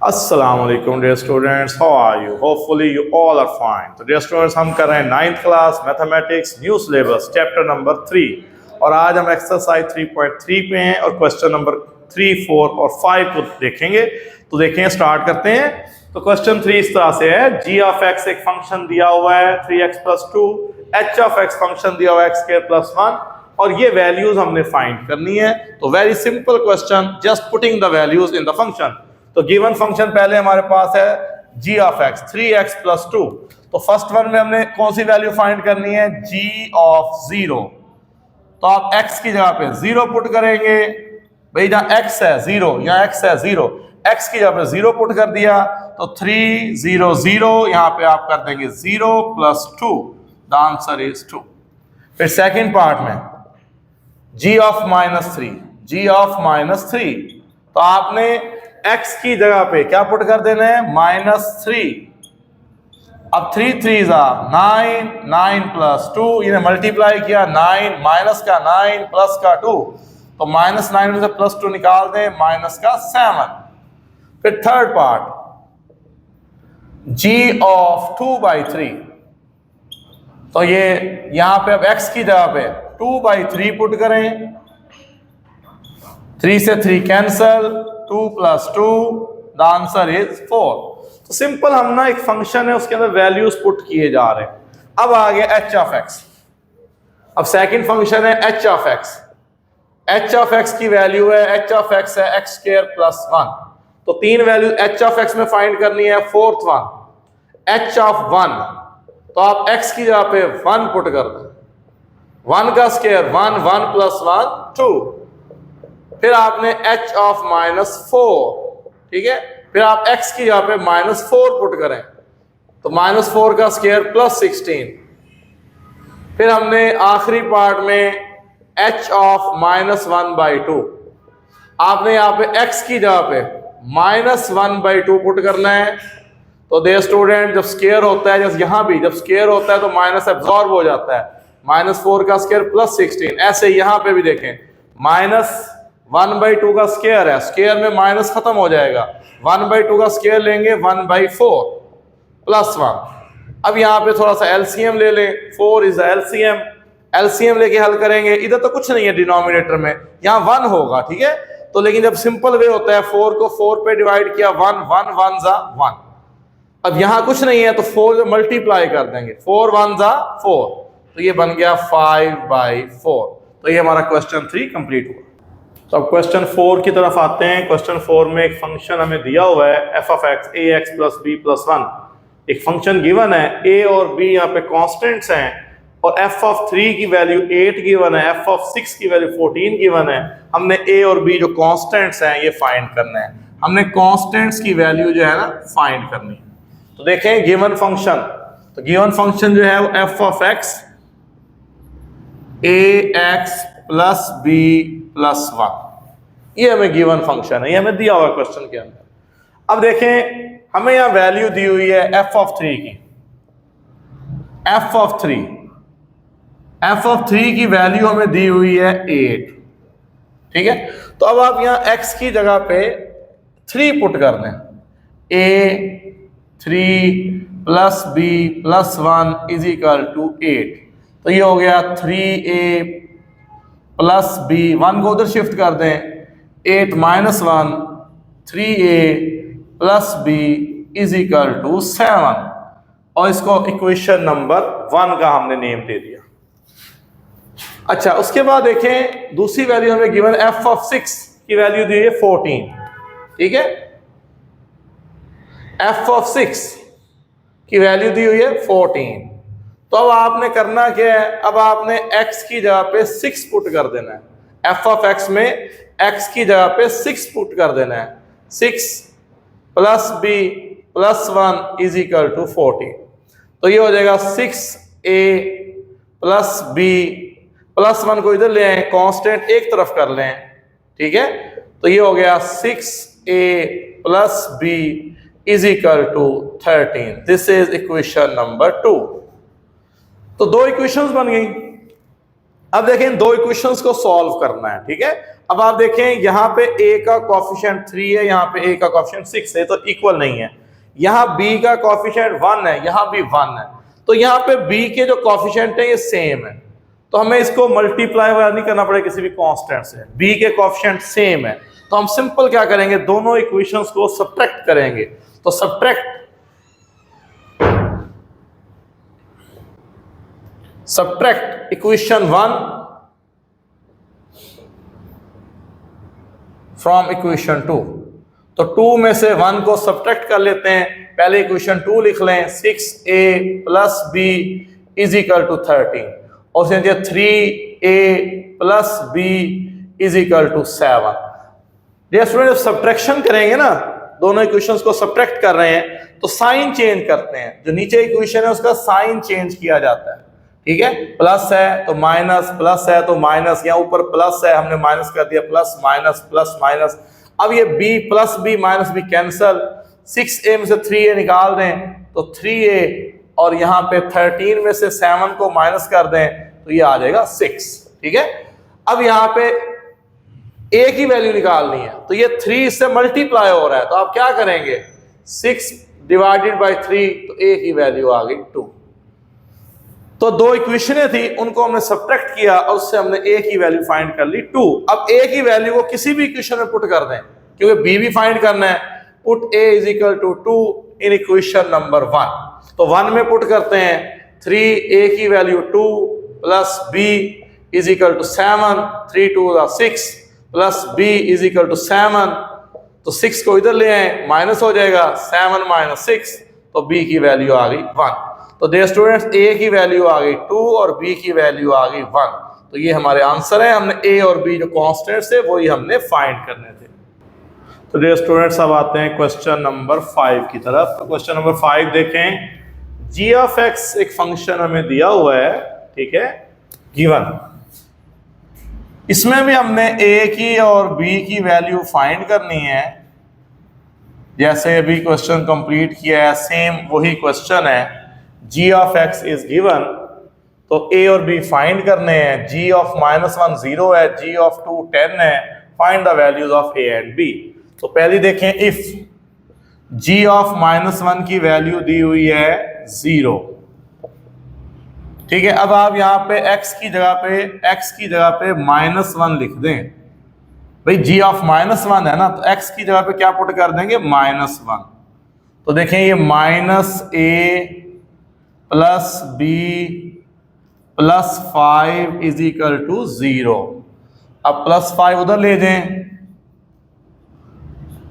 Assalamualaikum dear students, how are you? Hopefully you all are fine. तो dear students हम कर रहे हैं 9th class mathematics new syllabus chapter number 3 और आज हम एक्सरसाइज 3.3 पे हैं और क्वेश्चन नंबर 3, 4 और 5 को देखेंगे। तो देखें स्टार्ट करते हैं। तो क्वेश्चन 3 इस तरह से है, g ऑफ x एक फंक्शन दिया हुआ है 3x + 2, h of x function दिया हुआ है x² + 1 और ये वैल्यूज हमने फाइंड करनी है। तो very simple question, just putting the values in the function. तो गिवन फंक्शन पहले हमारे पास है g ऑफ x 3x + 2। तो फर्स्ट वन में हमने कौन सी वैल्यू फाइंड करनी है? g of 0। तो आप x की जगह पे 0 पुट करेंगे। भाई जहां x है 0, यहाँ x है 0, x की जगह पे 0 पुट कर दिया तो 3 0 0, यहाँ पे आप कर देंगे 0 + 2, द आंसर इज 2। फिर सेकेंड पार्ट में g ऑफ -3, g ऑफ -3, तो आपने x की जगह पे क्या पुट कर देना है? -3। अब 3 3 9, 9 + 2, इन्हें मल्टीप्लाई किया, 9 माइनस का 9 प्लस का 2, तो -9 में से +2 निकाल दें, -7। फिर थर्ड पार्ट g ऑफ 2/3, तो ये यहां पे अब x की जगह पे 2/3 पुट करें, 3 से 3 कैंसल, 2 + 2, द आंसर इज 4। तो सिंपल हम ना एक फंक्शन है उसके अंदर वैल्यूज पुट किए जा रहे हैं। अब आ गया h ऑफ x। अब सेकंड फंक्शन है h of x। h of x की वैल्यू है, h ऑफ x है x² + 1। तो तीन वैल्यू h ऑफ x में फाइंड करनी है। फोर्थ वन h ऑफ 1, तो आप x की जगह पे 1 पुट कर दो, 1 का स्क्वायर 1, 1 + 1 2। फिर आपने h ऑफ -4, ठीक है, फिर आप x की जगह पे -4 पुट करें, तो -4 का स्क्वायर +16। फिर हमने आखिरी पार्ट में h ऑफ -1/2, आपने यहाँ पे x की जगह पे -1/2 पुट करना है। तो देयर स्टूडेंट, जब स्क्वायर होता है, जैसे यहाँ भी जब स्क्वायर होता है तो माइनस एब्जॉर्ब हो जाता है, -4 का स्क्वायर +16। ऐसे यहाँ पे भी देखें, -1/2 का स्क्वायर है, स्क्वायर में माइनस खत्म हो जाएगा, 1/2 का स्क्वायर लेंगे 1/4 + 1। अब यहाँ पे थोड़ा सा एलसीएम ले लें, 4 इज एलसीएम, एलसीएम लेके हल करेंगे। इधर तो कुछ नहीं है डिनोमिनेटर में, यहाँ 1 होगा, ठीक है। तो लेकिन जब सिंपल वे होता है, 4 को 4 पे डिवाइड किया, 1 1 1 ज़ा 1। अब यहाँ कुछ नहीं है तो 4 मल्टीप्लाई कर देंगे, 4 1 ज़ा 4, तो ये बन गया 5/4। तो ये हमारा क्वेश्चन 3 कंप्लीट हुआ। तो अब क्वेश्चन 4 की तरफ आते हैं। क्वेश्चन 4 में एक फंक्शन हमें दिया हुआ है f of x ax + b + 1। एक फंक्शन गिवन है, a और b यहाँ पे कांस्टेंट्स हैं और f ऑफ 3 की वैल्यू 8 गिवन है, f ऑफ 6 की वैल्यू 14 गिवन है। हमने a और b जो कांस्टेंट्स हैं ये फाइंड करना है। हमने कांस्टेंट्स की वैल्यू जो है ना फाइंड करनी है। तो देखें गिवन फंक्शन, तो गिवन फंक्शन जो है वो f of x ax + b + 1, ये हमें गिवन फंक्शन है, ये हमें दिया हुआ क्वेश्चन के अंदर। अब देखें हमें यहाँ वैल्यू दी हुई है f ऑफ 3 की, f ऑफ 3 की वैल्यू हमें दी हुई है 8, ठीक है। तो अब आप यहाँ x की जगह पे 3 पुट कर दें, a 3 + b + 1 = 8। तो ये हो गया 3a + b, 1 को उधर शिफ्ट कर दें, 8 - 1 3a + b = 7, और इसको इक्वेशन नंबर 1 का हमने नेम दे दिया। अच्छा, उसके बाद देखें दूसरी वैल्यू हमें गिवन f ऑफ 6 की वैल्यू दी है 14, ठीक है। f ऑफ 6 की वैल्यू दी हुई है 14। तो अब आपने करना क्या है? अब आपने x की जगह पे 6 पुट कर देना है। f ऑफ x में x की जगह पे 6 पुट कर देना है, 6 + b + 1 = 14। तो ये हो जाएगा 6a + b + 1 को इधर ले आए, कांस्टेंट एक तरफ कर लें, ठीक है। तो ये हो गया 6a + b = 13। This is equation number 2। तो 2 इक्वेशंस बन गई। अब देखें इन दो इक्वेशंस को सॉल्व करना है, ठीक है। अब आप देखें यहाँ पे a का कोफिशिएंट 3 है, यहाँ पे a का कोफिशिएंट 6 है, तो इक्वल नहीं है। यहाँ b का कोफिशिएंट 1 है, यहाँ भी 1 है, तो यहाँ पे b के जो कोफिशिएंट है ये सेम है, तो हमें इसको मल्टीप्लाई वगैरह नहीं करना पड़ेगा किसी भी कांस्टेंट से। b के कोफिशिएंट सेम है, तो हम सिंपल क्या करेंगे, दोनों इक्वेशंस को सब्ट्रैक्ट करेंगे। तो सब्ट्रैक्ट इक्वेशन 1 फ्रॉम इक्वेशन 2। तो 2 में से 1 को सब्ट्रैक्ट कर लेते हैं। पहले इक्वेशन 2 लिख लें, 6a plus b is equal to 13, और 3a plus b is equal to 7। ये स्टूडेंट सब्ट्रैक्शन करेंगे ना, दोनों इक्वेशंस को सब्ट्रैक्ट कर रहे हैं तो साइन चेंज करते हैं। जो नीचे इक्वेशन है उसका साइन चेंज किया जाता है, ठीक है। प्लस है तो माइनस, प्लस है तो माइनस, यहाँ ऊपर प्लस है हमने माइनस कर दिया, प्लस माइनस प्लस माइनस। अब ये b plus b minus b cancel, 6a में से 3a निकाल दें तो 3a, और यहाँ पे 13 में से 7 को माइनस कर दें तो ये आ जाएगा 6, ठीक है। अब यहाँ पे a की वैल्यू निकालनी है, तो ये 3 से मल्टीप्लाई हो रहा है, तो आप क्या करेंगे, 6 डिवाइडेड बाई 3, तो a की वैल्यू आ गई 2। तो दो इक्वेशनें थी, उनको हमने सब्ट्रैक्ट किया और उससे हमने a की वैल्यू फाइंड कर ली 2। अब a की वैल्यू को किसी भी इक्वेशन में पुट कर दें, क्योंकि b भी फाइंड करना है। Put a is equal to 2 in equation number 1। तो 1 में पुट करते हैं, 3a की value 2 plus b is equal to 7, 3 2 6 plus b is equal to 7, तो 6 को इधर ले आए, माइनस हो जाएगा, 7 माइनस 6, तो b की वैल्यू आ गई 1। तो देयर स्टूडेंट्स a की वैल्यू आ गई 2 और b की वैल्यू आ गई 1। तो ये हमारे आंसर है। हमने a और b जो कांस्टेंट्स है वही हमने फाइंड करने थे। तो देयर स्टूडेंट्स अब आते हैं क्वेश्चन नंबर 5 की तरफ। तो क्वेश्चन नंबर 5 देखें, g ऑफ x एक फंक्शन हमें दिया हुआ है, ठीक है, गिवन। इसमें भी हमने a की और b की वैल्यू फाइंड करनी है। जैसे अभी क्वेश्चन कंप्लीट किया है, सेम वही क्वेश्चन है। g of x is given, तो a और b फाइंड करने हैं। g ऑफ -1 0 है, g ऑफ 2 10 है। Find the values of a and b। तो पहले देखें, इफ g ऑफ -1 की वैल्यू दी हुई है 0, ठीक है। अब आप यहाँ पे x की जगह पे -1 लिख दें। भाई g ऑफ -1 है ना, तो x की जगह पे क्या पुट कर देंगे, -1। तो देखें ये -a plus b plus 5 is equal to 0। अब प्लस 5 उधर ले जाएं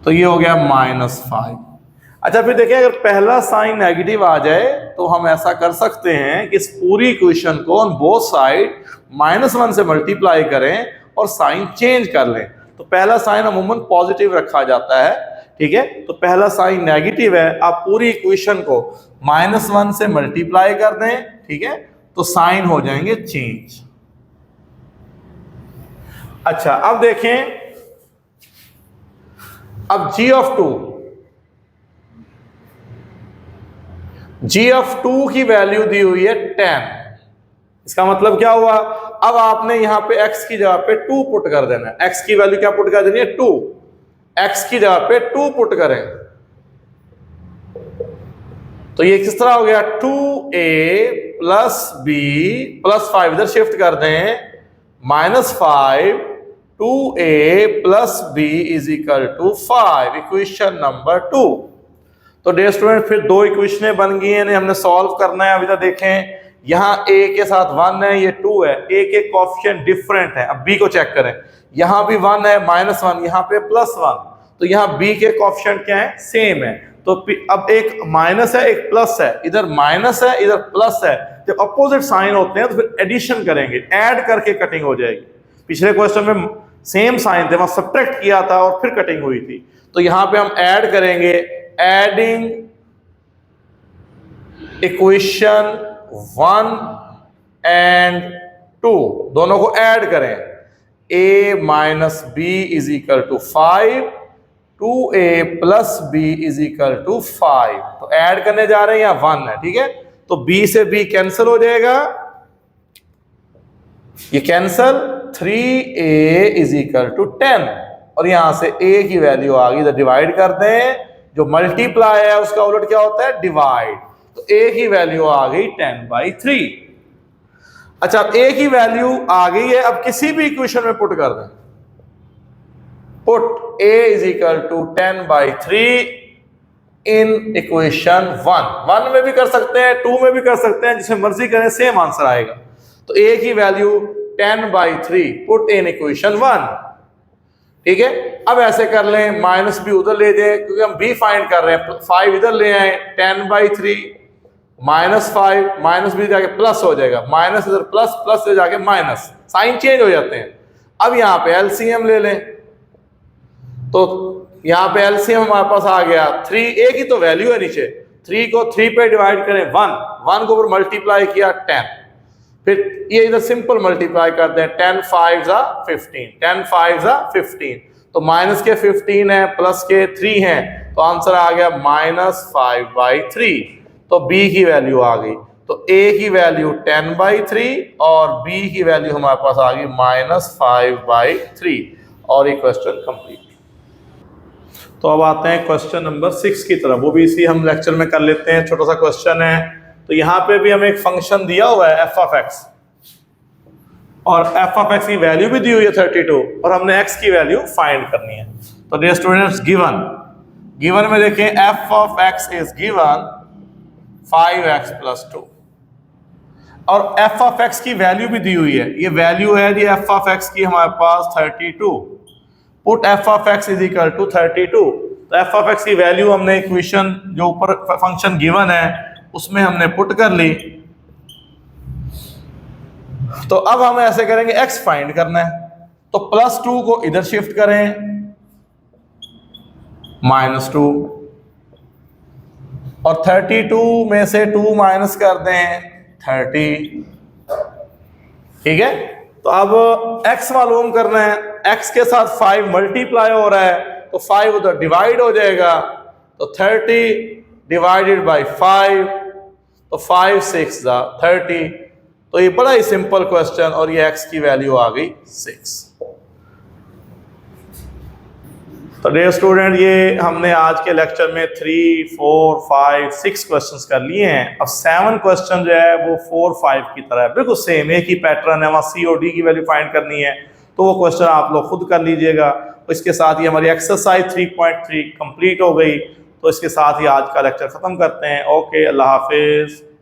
तो ये हो गया -5। अच्छा, फिर देखिए अगर पहला साइन नेगेटिव आ जाए तो हम ऐसा कर सकते हैं कि इस पूरी इक्वेशन को ऑन बोथ साइड -1 से मल्टीप्लाई करें और साइन चेंज कर लें। तो पहला साइन अमूमन पॉजिटिव रखा जाता है, ठीक है। तो पहला साइन नेगेटिव है, आप पूरी इक्वेशन को -1 से मल्टीप्लाई कर दें, ठीक है, तो साइन हो जाएंगे चेंज। अच्छा, अब देखें, अब g ऑफ 2 की वैल्यू दी हुई है 10। इसका मतलब क्या हुआ, अब आपने यहां पे x की जगह पे 2 पुट कर देना है। x की वैल्यू क्या पुट कर देनी है, 2। x की जगह पे 2 पुट करें तो ये किस तरह हो गया, 2a प्लस b प्लस 5 इधर शिफ्ट कर दें, -5, 2a plus b is equal to 5, equation number 2। तो डियर स्टूडेंट, फिर दो इक्वेशनें बन गई हैं, हमने सॉल्व करना है। अभी तक देखें, यहाँ a के साथ 1 है, ये 2 है, a के कोएफिशिएंट डिफरेंट है। अब b को चेक करें, यहाँ भी 1 है, -1, यहाँ पे +1, तो यहाँ b के कोएफिशिएंट क्या है, सेम है। तो अब एक माइनस है एक प्लस है, इधर माइनस है इधर प्लस है। जब अपोजिट साइन होते हैं तो फिर एडिशन करेंगे, ऐड करके कटिंग हो जाएगी। पिछले क्वेश्चन में सेम साइन थे, वहां सब्ट्रैक्ट किया था और फिर कटिंग हुई थी। तो यहां पे हम ऐड करेंगे, एडिंग इक्वेशन 1 एंड 2, दोनों को ऐड करें। a minus B is equal to 5, 2a plus B is equal to 5। तो ऐड करने जा रहे हैं, यहाँ 1 है, ठीक है। तो b से b कैंसिल हो जाएगा, ये cancel, 3a is equal to 10 और यहां से a की वैल्यू आ गई, तो डिवाइड कर दें, जो मल्टीप्लाई है उसका उलट क्या होता है, डिवाइड। तो a की वैल्यू आ गई 10/3। अच्छा, अब a की वैल्यू आ गई है, अब किसी भी इक्वेशन में पुट कर दें, put a is equal to 10/3 in equation 1 में भी कर सकते हैं, 2 में भी कर सकते हैं, जिसे मर्जी करें सेम आंसर आएगा। तो a की वैल्यू 10/3 पुट इन इक्वेशन 1। ठीक है, अब ऐसे कर लें, माइनस भी उधर ले जाए क्योंकि हम b फाइंड कर रहे हैं, 5 इधर ले आए, 10/3 -5 माइनस भी जाके प्लस हो जाएगा, माइनस इधर प्लस, प्लस से जाके माइनस, साइन चेंज हो जाते हैं। अब यहाँ पे एलसीएम ले लें, तो यहाँ पे एलसीएम हमारे पास आ गया 3a की तो वैल्यू है नीचे, 3 को 3 पे डिवाइड करें 1 को ऊपर मल्टीप्लाई किया 10, फिर ये इधर सिंपल मल्टीप्लाई कर दें, 10 5 15, 10 5 15, तो माइनस के 15 है, प्लस के 3 हैं, तो आंसर आ गया -5/3। तो b की वैल्यू आ गई, तो a की वैल्यू 10/3 और b की वैल्यू हमारे पास आ गई -5/3 और ये क्वेश्चन कंप्लीट। तो अब आते हैं क्वेश्चन नंबर 6 की तरफ, वो भी इसी हम लेक्चर में कर लेते हैं, छोटा सा क्वेश्चन है। तो यहाँ पे भी हमें एक फंक्शन दिया हुआ है f(x) और f(x) की वैल्यू भी दी हुई है 32 और हमने x की वैल्यू फाइंड करनी है। तो डियर स्टूडेंट्स, गिवन में देखें f(x) इज गिवन 5x + 2 और f(x) की वैल्यू भी दी हुई है, ये वैल्यू है जी f(x) की हमारे पास 32, put f(x) is equal to 32। तो f(x) की वैल्यू हमने इक्वेशन जो ऊपर फंक्शन गिवन है उसमें हमने पुट कर ली। तो अब हम ऐसे करेंगे, x फाइंड करना है, तो +2 को इधर शिफ्ट करें, -2 और 32 में से 2 माइनस कर दें 30। ठीक है, तो अब x मालूम करना है, x के साथ 5 मल्टीप्लाई हो रहा है, तो 5 उधर डिवाइड हो जाएगा, तो 30 डिवाइडेड बाय 5, तो 5 6 30। तो ये बड़ा ही सिंपल क्वेश्चन और ये x की वैल्यू आ गई 6। तो डियर स्टूडेंट, ये हमने आज के लेक्चर में 3 4 5 6 क्वेश्चंस कर लिए हैं। अब 7 क्वेश्चन जो है वो 4 5 की तरह है, बिल्कुल सेम एक ही पैटर्न है, वहाँ C और D की वैल्यू फाइंड करनी है, तो वो क्वेश्चन आप लोग खुद कर लीजिएगा। तो इसके साथ ही हमारी एक्सरसाइज 3.3 कंप्लीट हो गई। तो इसके साथ ही आज का लेक्चर ख़त्म करते हैं। ओके, अल्लाह हाफिज़।